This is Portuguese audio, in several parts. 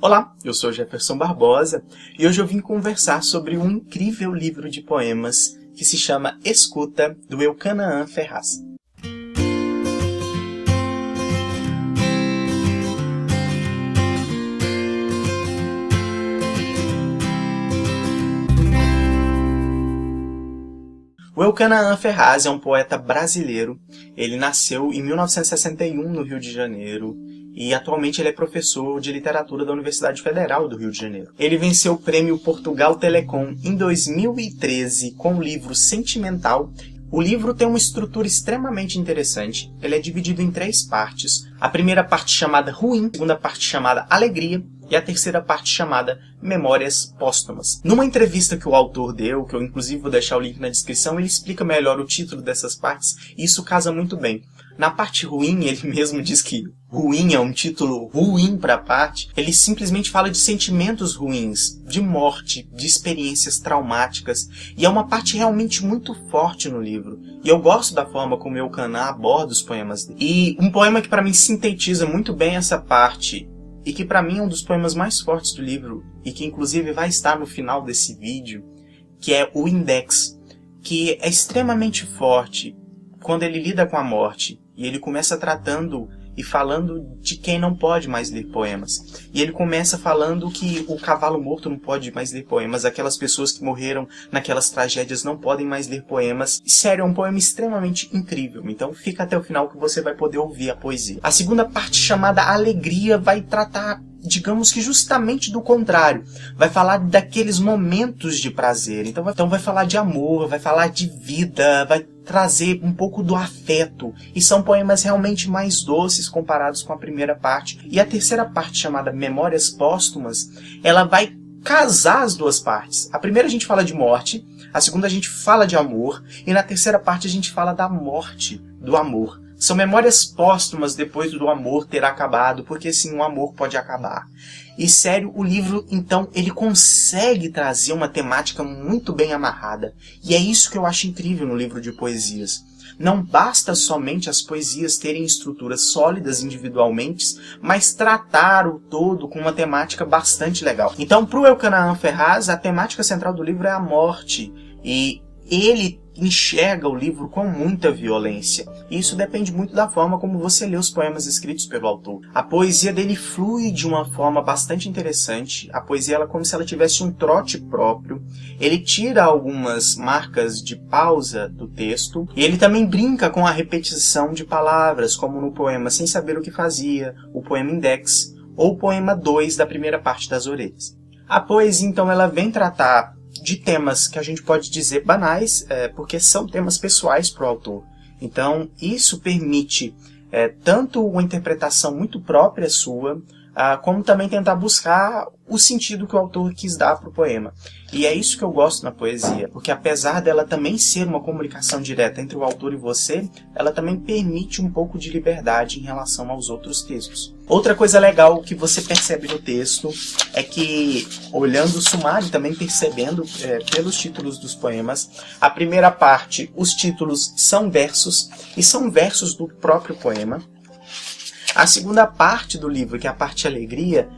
Olá, eu sou Jefferson Barbosa e hoje eu vim conversar sobre um incrível livro de poemas que se chama Escuta, do Elcanaã Ferraz. O Elcanaã Ferraz é um poeta brasileiro. Ele nasceu em 1961 no Rio de Janeiro e atualmente ele é professor de literatura da Universidade Federal do Rio de Janeiro. Ele venceu o prêmio Portugal Telecom em 2013 com o livro Sentimental. O livro tem uma estrutura extremamente interessante. Ele é dividido em 3 partes. A primeira parte chamada Ruim, a segunda parte chamada Alegria e a terceira parte chamada Memórias Póstumas. Numa entrevista que o autor deu, que eu inclusive vou deixar o link na descrição, ele explica melhor o título dessas partes e isso casa muito bem. Na parte ruim, ele mesmo diz que ruim é um título ruim para a parte. Ele simplesmente fala de sentimentos ruins, de morte, de experiências traumáticas. E é uma parte realmente muito forte no livro. E eu gosto da forma como Elcanaã aborda os poemas dele. E um poema que para mim sintetiza muito bem essa parte, e que para mim é um dos poemas mais fortes do livro, e que inclusive vai estar no final desse vídeo, que é o Index, que é extremamente forte quando ele lida com a morte. E ele começa tratando e falando de quem não pode mais ler poemas. E ele começa falando que o cavalo morto não pode mais ler poemas, aquelas pessoas que morreram naquelas tragédias não podem mais ler poemas. Sério, é um poema extremamente incrível, então fica até o final que você vai poder ouvir a poesia. A segunda parte, chamada Alegria, vai tratar, digamos que justamente do contrário. Vai falar daqueles momentos de prazer. Então vai falar de amor, vai falar de vida, vai trazer um pouco do afeto. E são poemas realmente mais doces comparados com a primeira parte. E a terceira parte, chamada Memórias Póstumas, ela vai casar as duas partes. A primeira a gente fala de morte, a segunda a gente fala de amor, e na terceira parte a gente fala da morte do amor. São memórias póstumas depois do amor ter acabado, porque sim, o amor pode acabar. E sério, o livro, então, ele consegue trazer uma temática muito bem amarrada. E é isso que eu acho incrível no livro de poesias. Não basta somente as poesias terem estruturas sólidas individualmente, mas tratar o todo com uma temática bastante legal. Então, para o Elcanaã Ferraz, a temática central do livro é a morte. E ele enxerga o livro com muita violência. E isso depende muito da forma como você lê os poemas escritos pelo autor. A poesia dele flui de uma forma bastante interessante. A poesia ela é como se ela tivesse um trote próprio. Ele tira algumas marcas de pausa do texto. E ele também brinca com a repetição de palavras, como no poema Sem Saber o que Fazia, o poema Index, ou o poema 2 da primeira parte das Orelhas. A poesia, então, ela vem tratar de temas que a gente pode dizer banais, porque são temas pessoais para o autor. Então, isso permite tanto uma interpretação muito própria sua, como também tentar buscar o sentido que o autor quis dar para o poema. E é isso que eu gosto na poesia, porque apesar dela também ser uma comunicação direta entre o autor e você, ela também permite um pouco de liberdade em relação aos outros textos. Outra coisa legal que você percebe no texto é que, olhando o sumário e também percebendo pelos títulos dos poemas, a primeira parte, os títulos são versos, e são versos do próprio poema. A segunda parte do livro, que é a parte Alegria,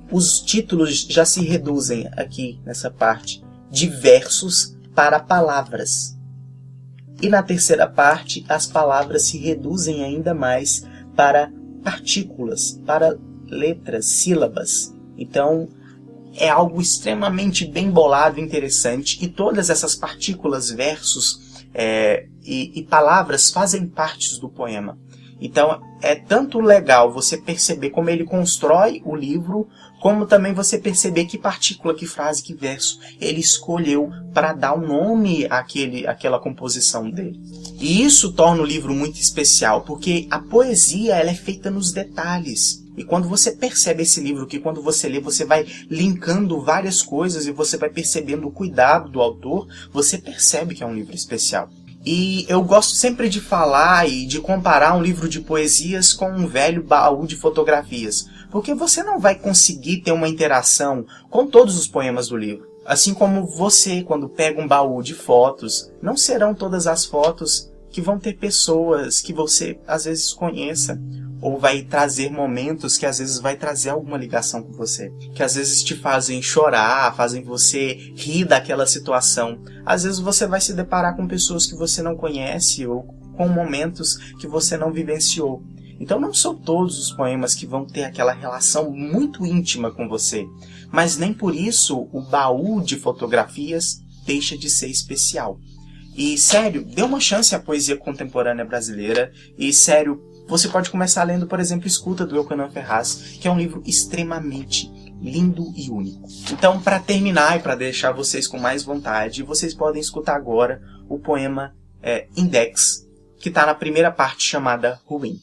os títulos já se reduzem aqui nessa parte de versos para palavras. E na terceira parte, as palavras se reduzem ainda mais para partículas, para letras, sílabas. Então, é algo extremamente bem bolado e interessante. E todas essas partículas, versos e palavras fazem parte do poema. Então, é tanto legal você perceber como ele constrói o livro, como também você perceber que partícula, que frase, que verso ele escolheu para dar um nome àquela composição dele. E isso torna o livro muito especial, porque a poesia ela é feita nos detalhes. E quando você percebe esse livro, que quando você lê, você vai linkando várias coisas e você vai percebendo o cuidado do autor, você percebe que é um livro especial. E eu gosto sempre de falar e de comparar um livro de poesias com um velho baú de fotografias, porque você não vai conseguir ter uma interação com todos os poemas do livro. Assim como você, quando pega um baú de fotos, não serão todas as fotos que vão ter pessoas que você às vezes conheça, ou vai trazer momentos que às vezes vai trazer alguma ligação com você, que às vezes te fazem chorar, fazem você rir daquela situação. Às vezes você vai se deparar com pessoas que você não conhece ou com momentos que você não vivenciou. Então não são todos os poemas que vão ter aquela relação muito íntima com você, mas nem por isso o baú de fotografias deixa de ser especial. E sério, dê uma chance à poesia contemporânea brasileira e sério, você pode começar lendo, por exemplo, Escuta, do Elkanan Ferraz, que é um livro extremamente lindo e único. Então, para terminar e para deixar vocês com mais vontade, vocês podem escutar agora o poema Index, que está na primeira parte chamada Ruim.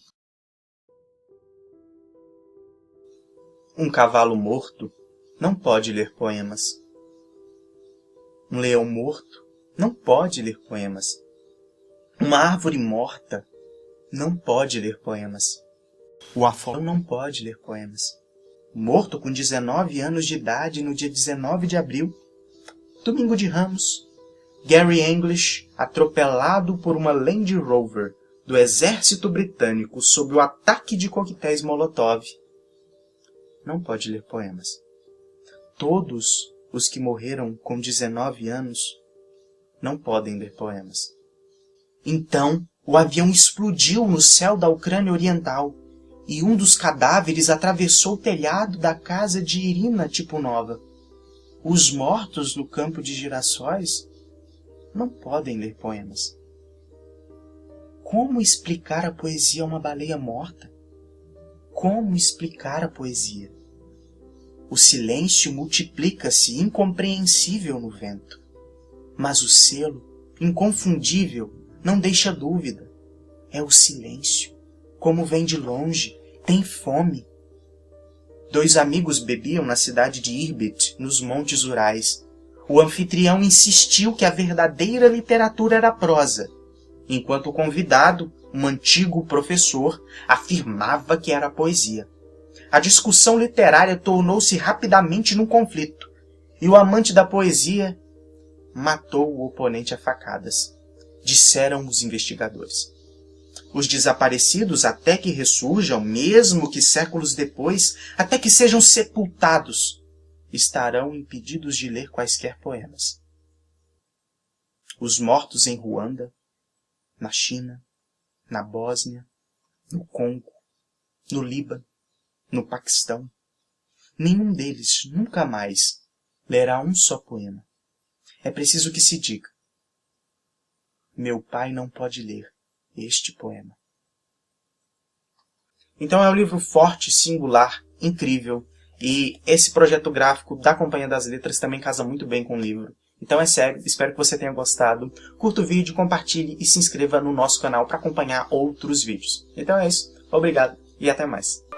Um cavalo morto não pode ler poemas. Um leão morto não pode ler poemas. Uma árvore morta não pode ler poemas. O afogado não pode ler poemas. Morto com 19 anos de idade no dia 19 de abril, domingo de Ramos, Gary English, atropelado por uma Land Rover do exército britânico sob o ataque de coquetéis Molotov, não pode ler poemas. Todos os que morreram com 19 anos não podem ler poemas. Então, o avião explodiu no céu da Ucrânia Oriental e um dos cadáveres atravessou o telhado da casa de Irina Tipunova. Os mortos no campo de girassóis não podem ler poemas. Como explicar a poesia a uma baleia morta? Como explicar a poesia? O silêncio multiplica-se incompreensível no vento, mas o selo, inconfundível, não deixa dúvida. É o silêncio, como vem de longe, tem fome. 2 amigos bebiam na cidade de Irbit, nos Montes Urais. O anfitrião insistiu que a verdadeira literatura era a prosa, enquanto o convidado, um antigo professor, afirmava que era a poesia. A discussão literária tornou-se rapidamente num conflito, e o amante da poesia matou o oponente a facadas, disseram os investigadores. Os desaparecidos, até que ressurjam, mesmo que séculos depois, até que sejam sepultados, estarão impedidos de ler quaisquer poemas. Os mortos em Ruanda, na China, na Bósnia, no Congo, no Líbano, no Paquistão, nenhum deles nunca mais lerá um só poema. É preciso que se diga: meu pai não pode ler este poema. Então é um livro forte, singular, incrível, e esse projeto gráfico da Companhia das Letras também casa muito bem com o livro. Então é sério, espero que você tenha gostado. Curta o vídeo, compartilhe e se inscreva no nosso canal para acompanhar outros vídeos. Então é isso, obrigado e até mais.